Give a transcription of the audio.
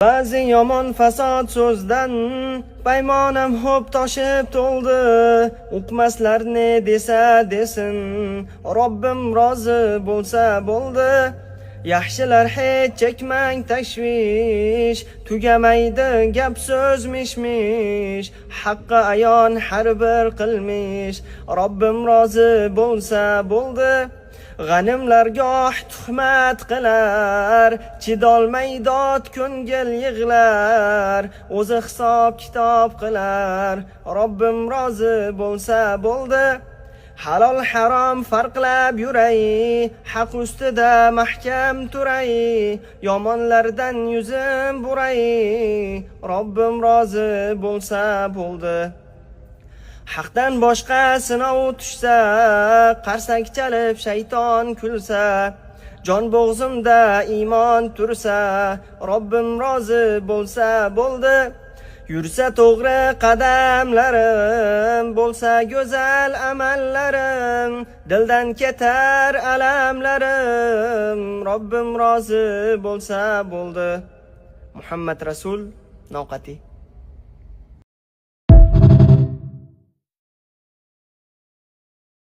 Ba'zi yomon fasod so'zdan paymonam ho'p toshib to'ldi. Uqmaslar ne desa desin, Robbim rozi bo'lsa bo'ldi. Yaxshilar hech chekmang tashvish, tugamaydi gap so'z mish-mish. Haqqa ayon har bir qilmish, Robbim rozi bo'lsa bo'ldi. G'animlar goh tuhmat qilar, chidolmay dod ko'ngil yig'lar. O'zi hisob kitob qilar, Robbim rozi bo'lsa bo'ldi. Halol harom farqlab yuray, haq ustida mahkam turay. Yomonlardan yuzim buray, Robbim rozi bo'lsa bo'ldi. Haqdan boshqa sinov tushsa, qarsak chalib shayton kulsa, jon bo'g'zimda iymon tursa, Robbim rozi bo'lsa bo'ldi. Yursa to'g'ri qadamlarim, bo'lsa go'zal amallarim, dildan ketar alamlarim, Robbim rozi bo'lsa bo'ldi. Muhammad Rasul Noqati.